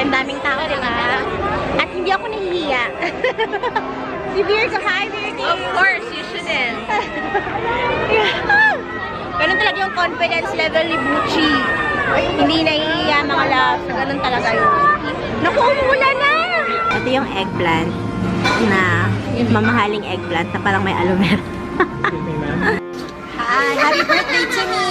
ang daming tao, di ba? At hindi ako nahihiya. Si Virgo, hi Virgo! Of course, you shouldn't. Ganun talaga yung confidence level ni Bucci. Hindi nahihiya mga loves. Ganun talaga yun. Naku, umulan na! Ito yung eggplant na mamahaling eggplant na parang may aloe vera. Hi! Happy birthday to me!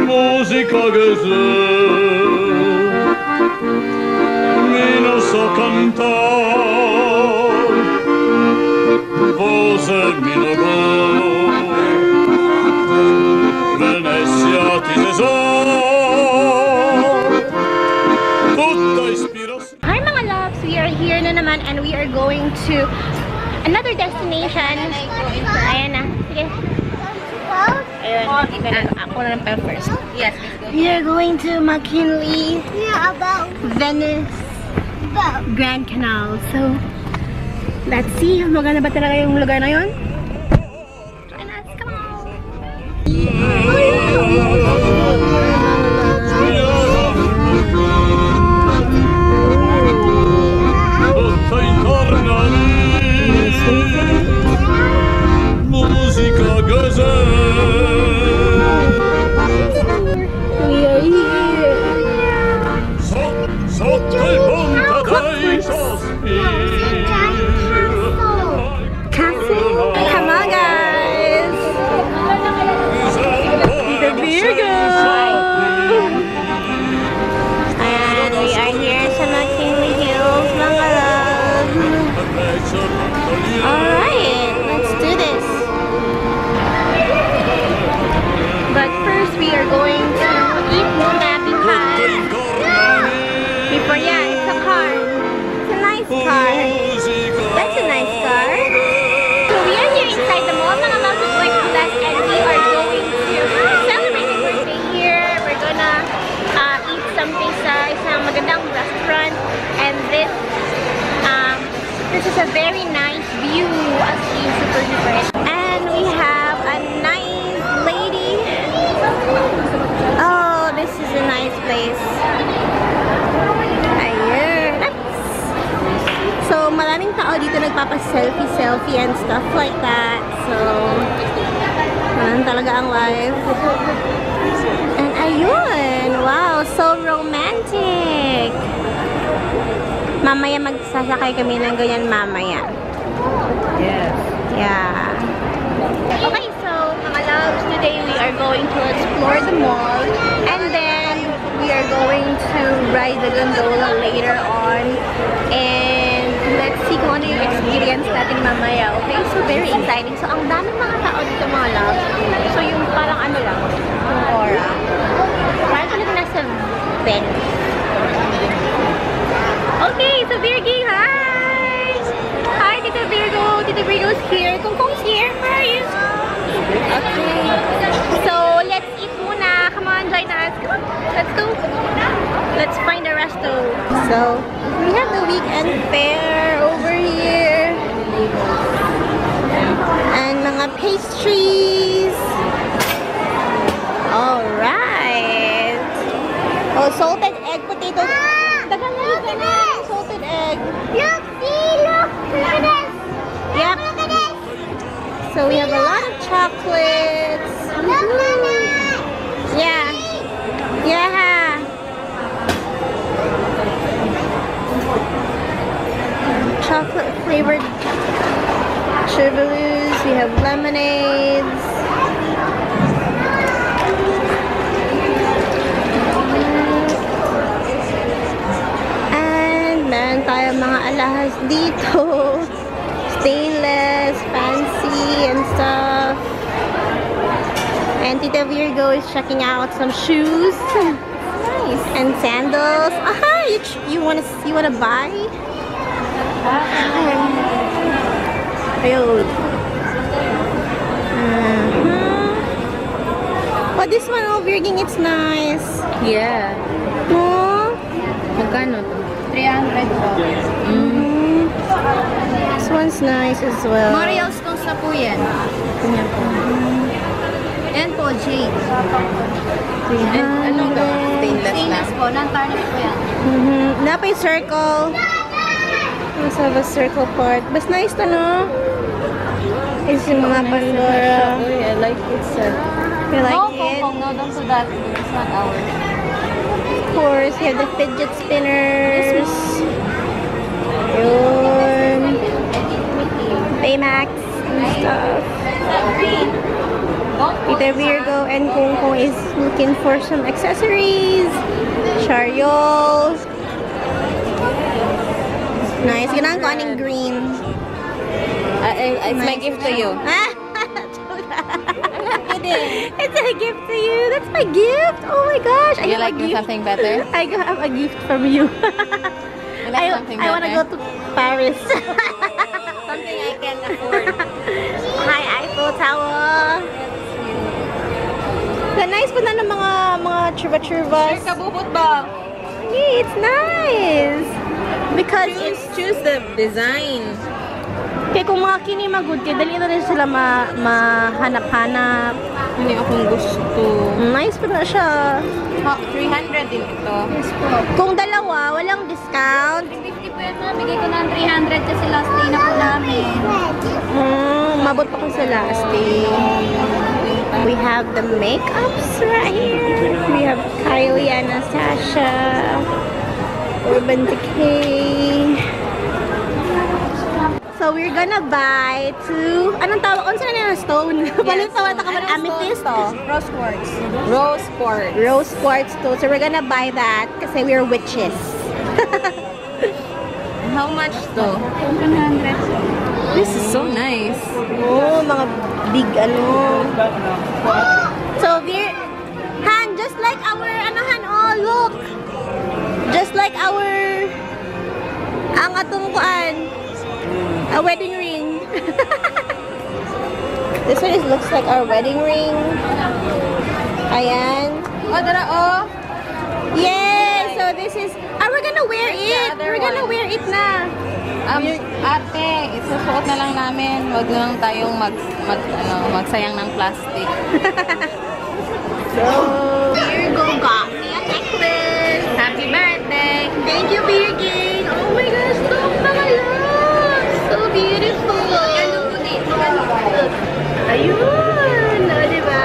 Musica gesù mi non so cantar voce mi non go Venezia ti so tutta ispirazione. Hi mga loves! We are here na naman and we are going to another destination. Ayan na. Sige. Ayun. Ako na lang pa first. Yes, let's go. We are going to McKinley, Venice, Grand Canal. So, let's see. Maganda ba talaga yung lugar na yun? Join us. Come on! Tutta intorno a me musica gesù We are here. sotto il ponte dei sospiri Castle. Come on, guys! The Virgo! And we are here sa McKinley Hills, mga love. Alright, let's do this. But first, we are going to eat muna because before yan, it's a car. It's a nice car. That's a nice car. So we are here inside the mall, mga love, with White Plus, and we are going to celebrate his birthday here. We're gonna eat something sa isang magandang restaurant, and this is a very nice view as you super duper. And we have a nice lady. Oh, this is a nice place. Ayun. So, maraming tao dito nagpapa-selfie and stuff like that. So, ganun talaga ang life. And ayun. Wow, so romantic. Mamaya magsasakay kami ng ganyan mamaya. Yes. Yeah. Okay, so mga loves, today we are going to explore the mall and then we are going to ride the gondola later on and let's see kung ano yung experience natin mamaya. Okay, so very exciting. So ang daming mga tao dito mga loves. So yung parang ano lang, yung aura. Parang ulit nasa Venice. Okay, so Virgo, hi! Hi, Tita Virgo. Tita Virgo's here. Kungkung's here. Where are you? Okay. So, let's eat muna. Come on, join us. Come on. Let's go. Let's find a resto. So, we have the weekend fair over here. And mga pastries. Alright. Oh, salted egg potato. Dagan na yung salted egg. Look, see, look at this. Yep. Look at this. So we have a lot of chocolates. Look at that. Yeah. Yeah. Chocolate flavored chivaloos. We have lemonades. And meron tayong mga alahas dito. Stainless, fancy, and stuff. And Tita Virgo is checking out some shoes. Nice. And sandals. Aha! You wanna buy? Ayun. Oh, this one, oh, Virging, it's nice. Yeah. Oh. Magkano to? 300 po. This one's nice as well. Mariel stones na po yan. Ganyan po. Yan po, jade. And ano to? Stainless na. Yes po, non-tarnish po yan. Napay circle. Let's have a circle part. Mas nice to, no? Is yung mga Pandora. I like it, sir. You like No, it? no, don't do that. It's not ours. Of course, you have the fidget spinners. Yun. Baymax and stuff. Peter Virgo and Kung Kung is looking for some accessories. Chariot. Nice. Ganang ko aning green. It's my gift to you. It's a gift to you. That's my gift. Oh my gosh. You like something better? I have a gift from you. You like something I want to go better? to Paris. Something I can afford. Hi, Eiffel Tower. The nice po na ng mga churba-churbas. Kabubot ba? Yeah, it's nice. Because it's Choose the design. kaya kung mga kini magud kaya dali na rin sila mahanap-hanap. Hindi akong gusto. Nice po na siya. 300 din ito. Yes po. Kung dalawa, walang discount. 350 po yan, ma. Bigay ko na ng 300 kasi last day na po namin. Mabot pa ko sa last day. We have the makeups right here. We have Kylie, Anastasia, Urban Decay. So we're gonna buy two, anong tawag? Ano sila na stone? Paano tawag ka man? Amethyst? Rose quartz. Rose quartz. Rose quartz stone. So we're gonna buy that kasi we're witches. How much though? 100. This is so nice. Oh, mga big ano. So we're, Han, just like our, oh, look. Just like our, ang atong kuan, a wedding ring. This one looks like our wedding ring. Ayan. Oh, dara, oh. Yay! So this is, we're gonna wear it. other We're gonna one. wear it na. Ate, isusuot na lang namin. Huwag na lang tayong magsayang ng plastic. So, Virgo got me a necklace. Happy birthday! Thank you, Virgin. Oh my gosh, look, mga loves. So beautiful. Ayun. O, diba?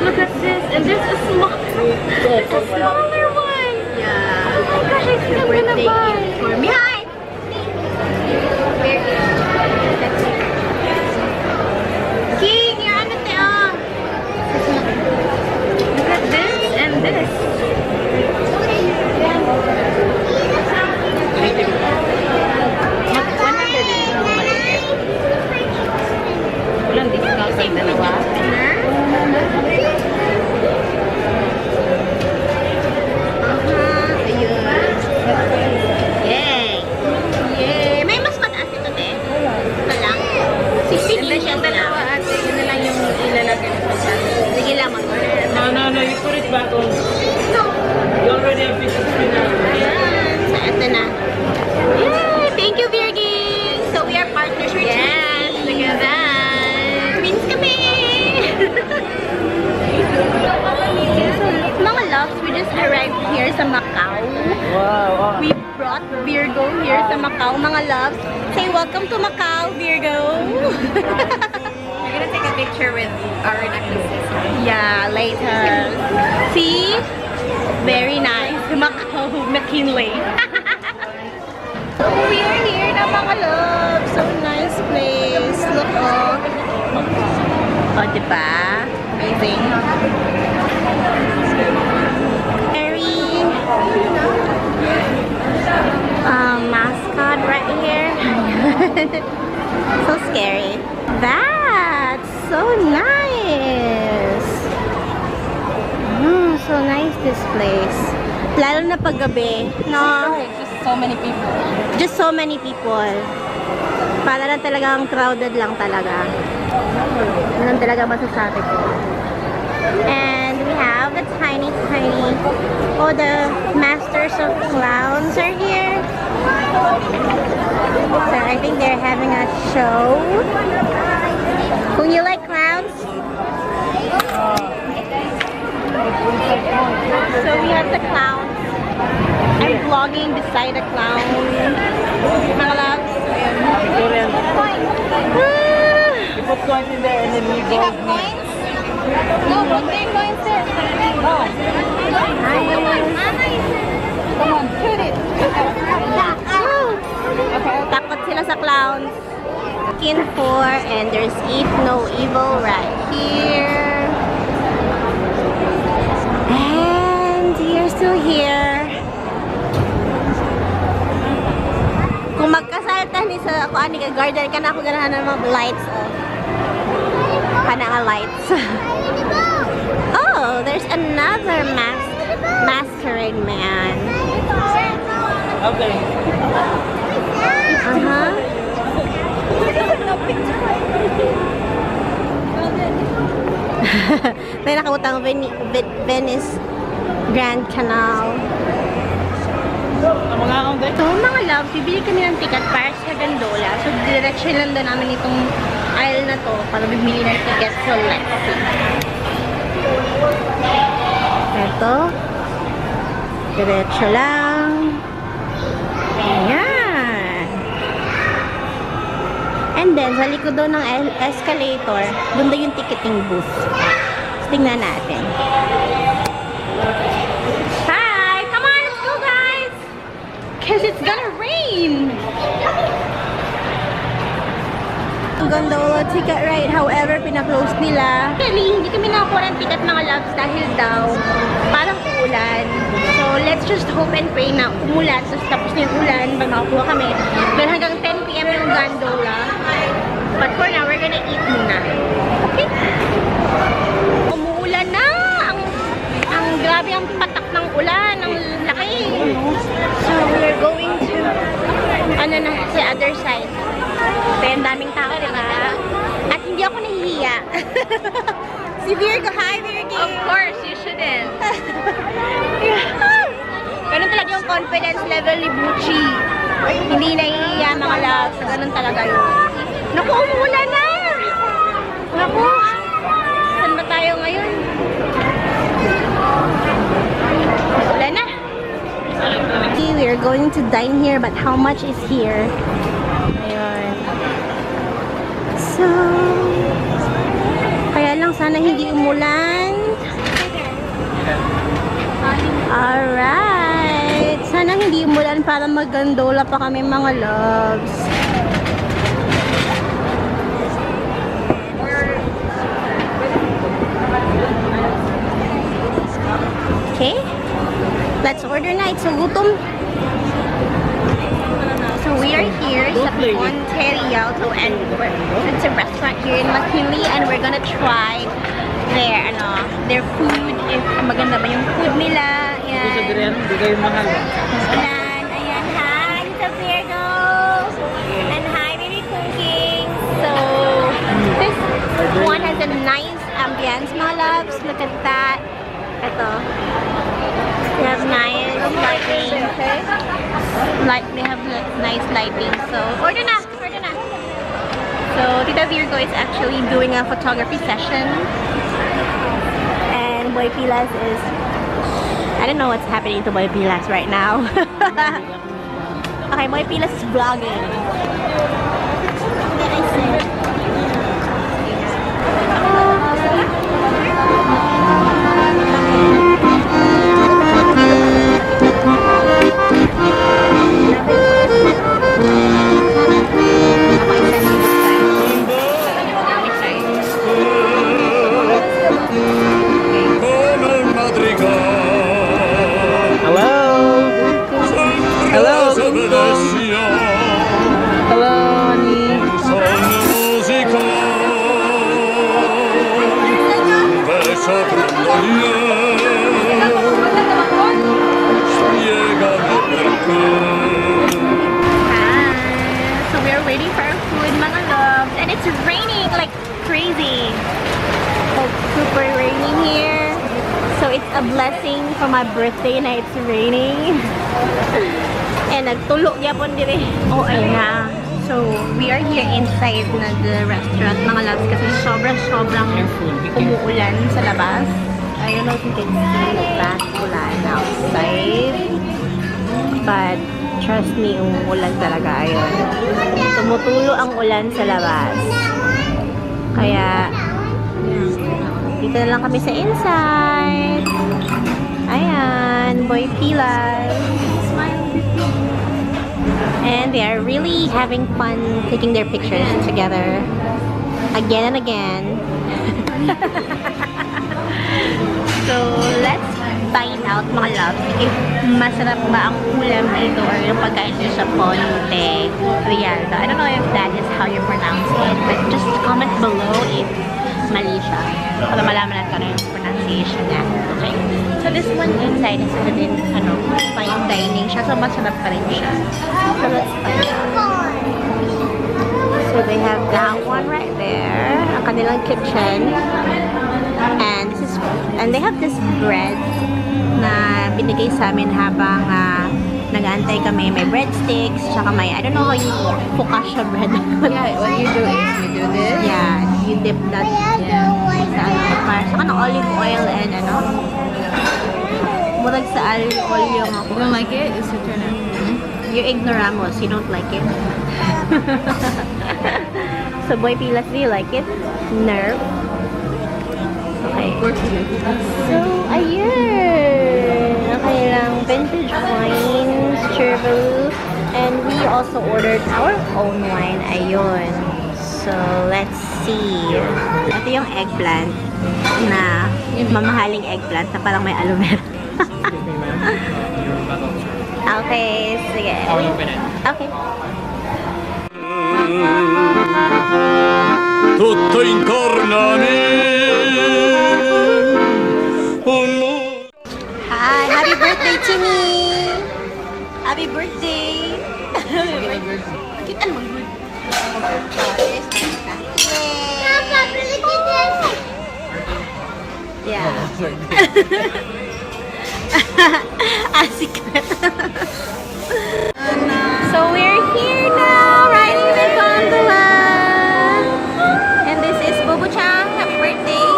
Look at this. And there's a smaller one. Yeah. Oh my gosh, I think I'm gonna buy. For me. Hi. King, you're on the Look at this and this. Walang discount sa dalawa. Yay! Yay! May mas mataas ito, te. Ito lang. 60 And then yung dalawa ate, yun na lang yung ilalagay ng pagkakas. Sige lang, mag-order. No, you put it back on. You already have fish spinner. Ayan. So, ito na. Yay! Thank you, Virgin! So, we are partners with Yes, look at that. Twins kami! Mga loves, we just arrived here sa Macau. Wow. We brought Virgo here sa Macau, mga loves. Say welcome to Macau, Virgo! We're gonna take a picture with our necklaces. Yeah, later. See? Very nice. Macau, McKinley. So we are here na mga love. So nice place. Look, oh. Oh, diba? Amazing. Very mascot right here. So scary. That's so nice. So nice this place. Lalo na paggabi, no? Just so many people. Just so many people. Para lang talagang crowded lang talaga. Yun lang talaga masasabi ko. And we have the tiny. Oh, the masters of clowns are here. So I think they're having a show. Kung you like clowns, vlogging beside the clown. Mga loves. Ayan. Victorian. Ah. You put coins in there and then we Do you go. have coins? No, put their coins there. Oh. Come on, shoot it. Takot sila sa clowns. Skin 4 and there's Eat No Evil right here. And you're still here. Kung magkasalta ni sa ako ani ka garden ka na ako ganahan ng mga lights off. Kana nga lights. Oh, there's another masquerade man. Okay. Uh-huh. May nakabutang Venice Grand Canal. Ang mga akong So mga loves, bibili kami ng ticket para sa Gondola. So diretso lang doon namin itong aisle na to para bibili ng ticket sa Lexi. Ito. Diretso lang. Ayan. And then, sa likod doon ng escalator, doon daw yung ticketing booth. So, tingnan natin. Hi! Come on, let's go guys! Because it's gonna rain! Gondola ticket ride, however, pina-close nila. Actually, hindi kami nakakuha ng ticket mga loves dahil daw parang uulan. So, let's just hope and pray na umulan. Tapos na yung ulan pag nakakuha kami. Pero hanggang 10 p.m. yung gondola. But for now, we're gonna eat muna. Okay? Umuulan na! Ang grabe ang patak ng ulan. Ang laki. So, we're going to sa other side. Kaya ang daming tao, diba? At hindi ako nahihiya. Si Virgo. Hi, Virgo! Of course, you shouldn't. Ganun talaga yung confidence level ni Bucci. Hindi nahihiya mga loves. Ganun talaga yun. Naku, umulan na! Naku! Saan ba tayo ngayon? Ulan na! We are going to dine here, but how much is here? Ayun. So, kaya lang sana hindi umulan. Alright. Sana hindi umulan para maggandola pa kami mga loves. Okay. Let's order na. It's a gutom. So we are here sa Ponte Rialto and it's a restaurant here in McKinley and we're gonna try their food. If maganda ba yung food nila. Sa Ayan. Durian, hindi kayo mahal. Ulan. Ayan. Hi, Tita Virgo. And hi, Baby Cooking. So, this one has a nice ambience, mga loves. Look at that. Ito. They have nice lighting. They have nice lighting. So, order na. Order na. So, Tita Virgo is actually doing a photography session. And Boy Pilas is... I don't know what's happening to Boy Pilas right now. Okay, Boy Pilas is vlogging. So we're waiting for our food, mga loves, and it's raining like crazy. It's super raining here. So it's a blessing for my birthday na it's raining. And nagtulog yapon dire. Oh, ayun na. So we are here inside na the restaurant, mga loves, kasi sobrang umuulan sa labas. I don't know if you can see that ulan outside. But, trust me, umuulan talaga. Ayun. Tumutulo ang ulan sa labas. Kaya, dito na lang kami sa inside. Ayan, Boy Pilay. And they are really having fun taking their pictures together. Again and again. So, let's find out, mga loves, if masarap ba ang ulam dito or yung pagkain dito sa Ponte Rialto. I don't know if that is how you pronounce it, but just comment below if mali siya. Para malaman natin ano yung pronunciation niya. Okay. So, this one inside is din, fine dining siya. So, masarap pa rin siya. So, let's find out. So, they have that one right there. Ang kanilang kitchen. And they have this bread na binigay sa amin habang nag-aantay kami. May breadsticks, tsaka may, I don't know how you focaccia bread. Yeah, what you do is you do this. Yeah, you dip that sa saka ng olive oil and murag sa olive oil yung ako. You don't like it? It's your turn. You're ignoramos, you don't like it. So, Boy Pilas, do you like it? Nerve? Okay. So, ayun. Okay lang. Vintage wines, Chervil. And we also ordered our own wine. Ayun. So, let's see. Ito yung eggplant na mamahaling eggplant na parang may aloe vera. Okay. Sige. Okay. Tutto intorno Hi! Happy birthday, Timmy! Happy birthday! Happy birthday! Kita naman Papa, look at this. Yeah. Secret. So we're here now, riding the gondola. And this is Bobo Chang. Happy birthday.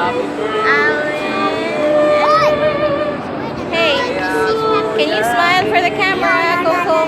Happy Hey, can you smile for the camera, Coco?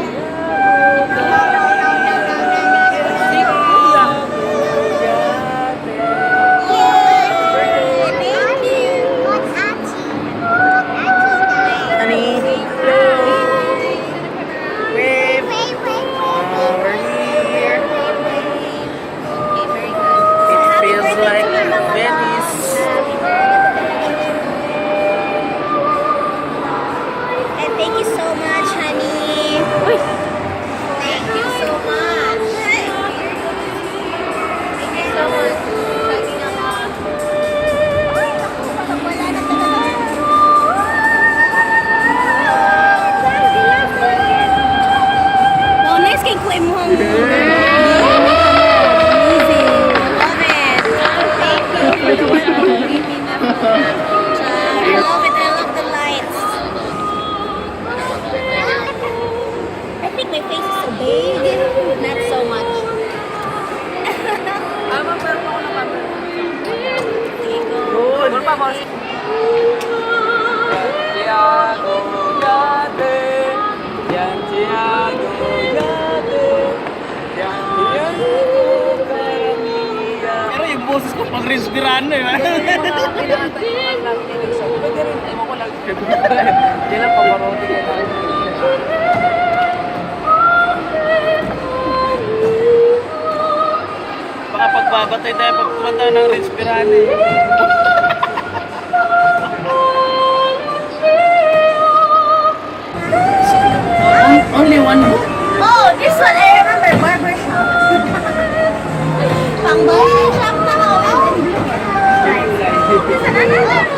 Pero yung boses ko pang respirano eh. Pwede rin, ewan ko lang. Yan ang paborito ko. Baka pagbabatay tayo pag tumanda ng respirano eh. Only one book? Oh, this one I remember, barbershop. Pang barbershop na ako. This another one.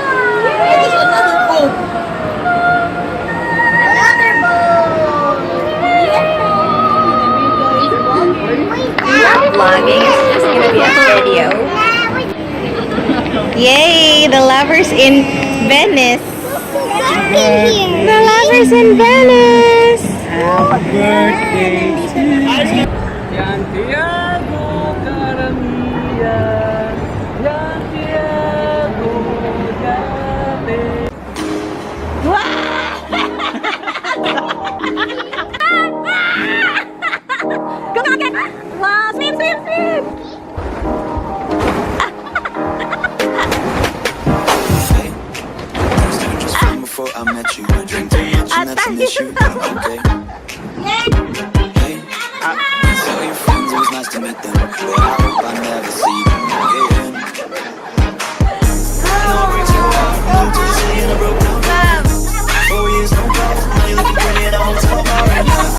This another book. Another book. Not vlogging, it's just gonna be a video. Yay, the lovers in Venice. The lovers in Venice. Happy birthday to you. Santiago Caramia. Santiago Gate. Wow! Wow, swim, swim, swim! Just from before I met you, I drink too much and that's an issue. Okay.